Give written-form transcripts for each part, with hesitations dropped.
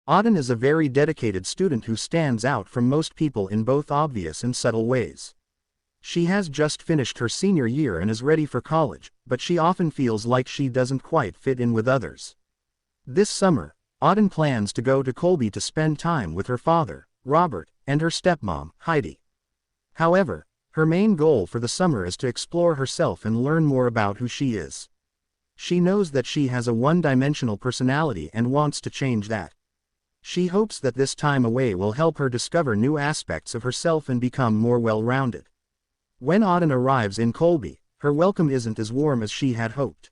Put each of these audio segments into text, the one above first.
Auden is a very dedicated student who stands out from most people in both obvious and subtle ways. She has just finished her senior year and is ready for college, but she often feels like she doesn't quite fit in with others. This summer, Auden plans to go to Colby to spend time with her father, Robert, and her stepmom, Heidi. However, her main goal for the summer is to explore herself and learn more about who she is. She knows that she has a one-dimensional personality and wants to change that. She hopes that this time away will help her discover new aspects of herself and become more well-rounded. When Auden arrives in Colby, her welcome isn't as warm as she had hoped.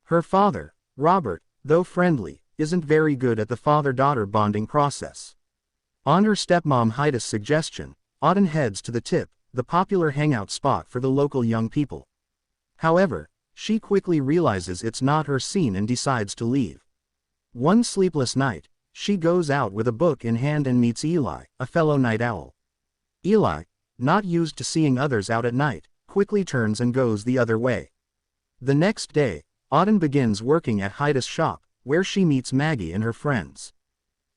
Her father, Robert, though friendly, isn't very good at the father-daughter bonding process. On her stepmom Heidi's suggestion, Auden heads to the Tip, the popular hangout spot for the local young people. However, she quickly realizes it's not her scene and decides to leave. One sleepless night, she goes out with a book in hand and meets Eli, a fellow night owl. Eli, not used to seeing others out at night, quickly turns and goes the other way. The next day, Auden begins working at Heidi's shop, where she meets Maggie and her friends.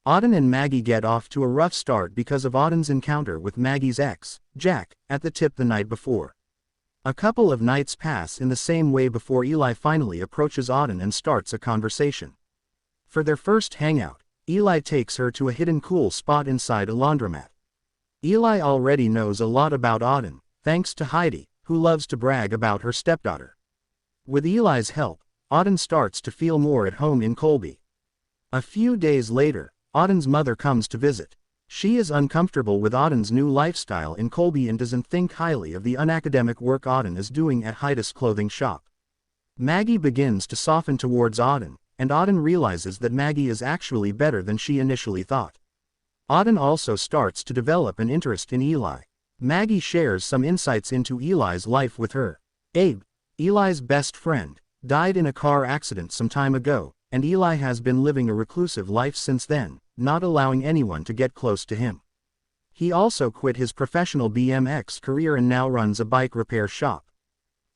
Auden and Maggie get off to a rough start because of Auden's encounter with Maggie's ex, Jack, at the Tip the night before. A couple of nights pass in the same way before Eli finally approaches Auden and starts a conversation. For their first hangout, Eli takes her to a hidden cool spot inside a laundromat. Eli already knows a lot about Auden, thanks to Heidi, who loves to brag about her stepdaughter. With Eli's help, Auden starts to feel more at home in Colby. A few days later, Auden's mother comes to visit. She is uncomfortable with Auden's new lifestyle in Colby and doesn't think highly of the unacademic work Auden is doing at Heidi's clothing shop. Maggie begins to soften towards Auden, and Auden realizes that Maggie is actually better than she initially thought. Auden also starts to develop an interest in Eli. Maggie shares some insights into Eli's life with her. Abe, Eli's best friend, died in a car accident some time ago, and Eli has been living a reclusive life since then, not allowing anyone to get close to him. He also quit his professional BMX career and now runs a bike repair shop.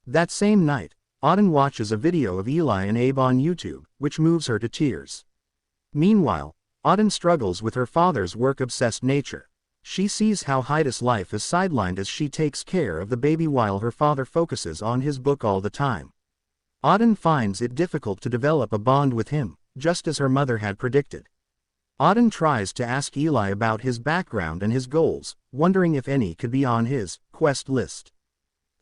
That same night, Auden watches a video of Eli and Abe on YouTube, which moves her to tears. Meanwhile, Auden struggles with her father's work-obsessed nature. She sees how Heidi's life is sidelined as she takes care of the baby while her father focuses on his book all the time. Auden finds it difficult to develop a bond with him, just as her mother had predicted. Auden tries to ask Eli about his background and his goals, wondering if any could be on his quest list.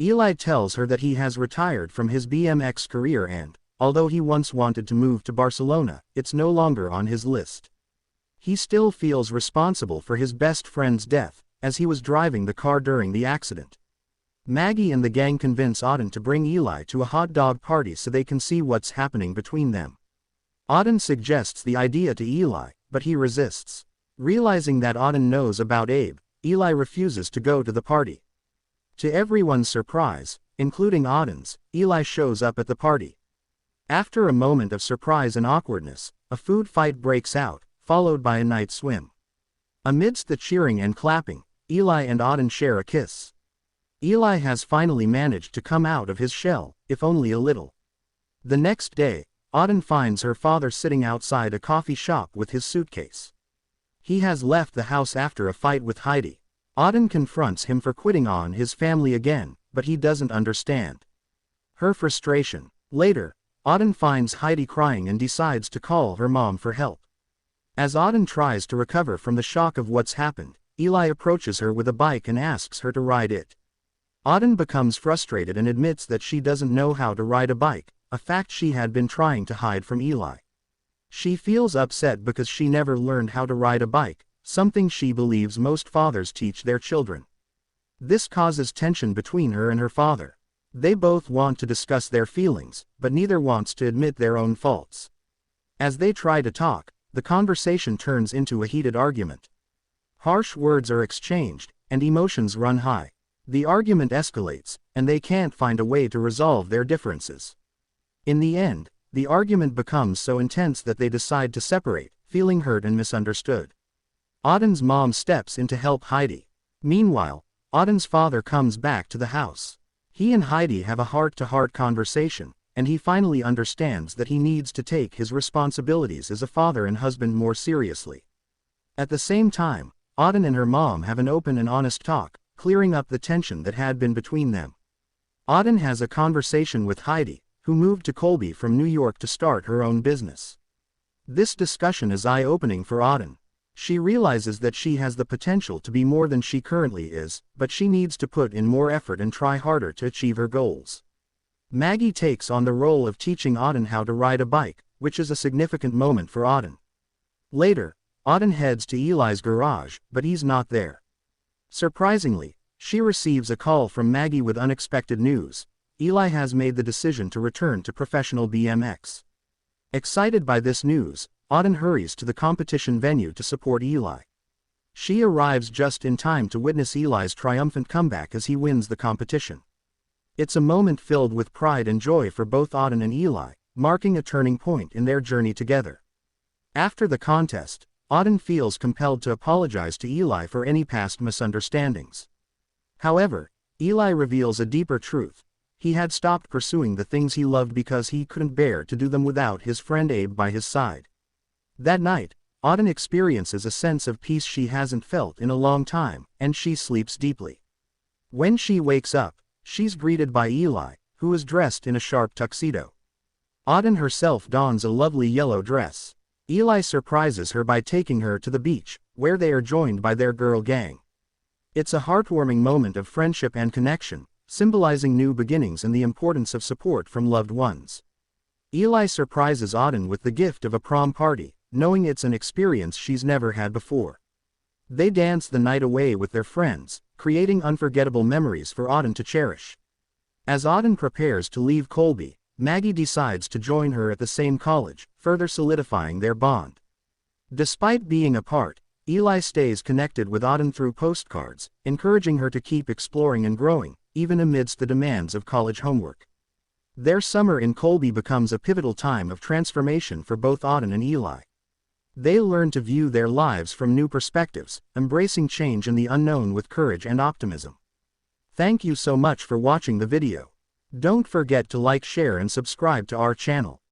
Eli tells her that he has retired from his BMX career and, although he once wanted to move to Barcelona, it's no longer on his list. He still feels responsible for his best friend's death, as he was driving the car during the accident. Maggie and the gang convince Auden to bring Eli to a hot dog party so they can see what's happening between them. Auden suggests the idea to Eli, but he resists. Realizing that Auden knows about Abe, Eli refuses to go to the party. To everyone's surprise, including Auden's, Eli shows up at the party. After a moment of surprise and awkwardness, a food fight breaks out, followed by a night swim. Amidst the cheering and clapping, Eli and Auden share a kiss. Eli has finally managed to come out of his shell, if only a little. The next day, Auden finds her father sitting outside a coffee shop with his suitcase. He has left the house after a fight with Heidi. Auden confronts him for quitting on his family again, but he doesn't understand her frustration. Later, Auden finds Heidi crying and decides to call her mom for help. As Auden tries to recover from the shock of what's happened, Eli approaches her with a bike and asks her to ride it. Auden becomes frustrated and admits that she doesn't know how to ride a bike, a fact she had been trying to hide from Eli. She feels upset because she never learned how to ride a bike, something she believes most fathers teach their children. This causes tension between her and her father. They both want to discuss their feelings, but neither wants to admit their own faults. As they try to talk, the conversation turns into a heated argument. Harsh words are exchanged, and emotions run high. The argument escalates, and they can't find a way to resolve their differences. In the end, the argument becomes so intense that they decide to separate, feeling hurt and misunderstood. Auden's mom steps in to help Heidi. Meanwhile, Auden's father comes back to the house. He and Heidi have a heart-to-heart conversation, and he finally understands that he needs to take his responsibilities as a father and husband more seriously. At the same time, Auden and her mom have an open and honest talk, clearing up the tension that had been between them. Auden has a conversation with Heidi, who moved to Colby from New York to start her own business. This discussion is eye-opening for Auden. She realizes that she has the potential to be more than she currently is, but she needs to put in more effort and try harder to achieve her goals. Maggie takes on the role of teaching Auden how to ride a bike, which is a significant moment for Auden. Later, Auden heads to Eli's garage, but he's not there. Surprisingly, she receives a call from Maggie with unexpected news. Eli has made the decision to return to professional BMX. Excited by this news, Auden hurries to the competition venue to support Eli. She arrives just in time to witness Eli's triumphant comeback as he wins the competition. It's a moment filled with pride and joy for both Auden and Eli, marking a turning point in their journey together. After the contest, Auden feels compelled to apologize to Eli for any past misunderstandings. However, Eli reveals a deeper truth. He had stopped pursuing the things he loved because he couldn't bear to do them without his friend Abe by his side. That night, Auden experiences a sense of peace she hasn't felt in a long time, and she sleeps deeply. When she wakes up, she's greeted by Eli, who is dressed in a sharp tuxedo. Auden herself dons a lovely yellow dress. Eli surprises her by taking her to the beach, where they are joined by their girl gang. It's a heartwarming moment of friendship and connection, symbolizing new beginnings and the importance of support from loved ones. Eli surprises Auden with the gift of a prom party, knowing it's an experience she's never had before. They dance the night away with their friends, creating unforgettable memories for Auden to cherish. As Auden prepares to leave Colby, Maggie decides to join her at the same college, further solidifying their bond. Despite being apart, Eli stays connected with Auden through postcards, encouraging her to keep exploring and growing, even amidst the demands of college homework. Their summer in Colby becomes a pivotal time of transformation for both Auden and Eli. They learn to view their lives from new perspectives, embracing change and the unknown with courage and optimism. Thank you so much for watching the video. Don't forget to like, share and subscribe to our channel.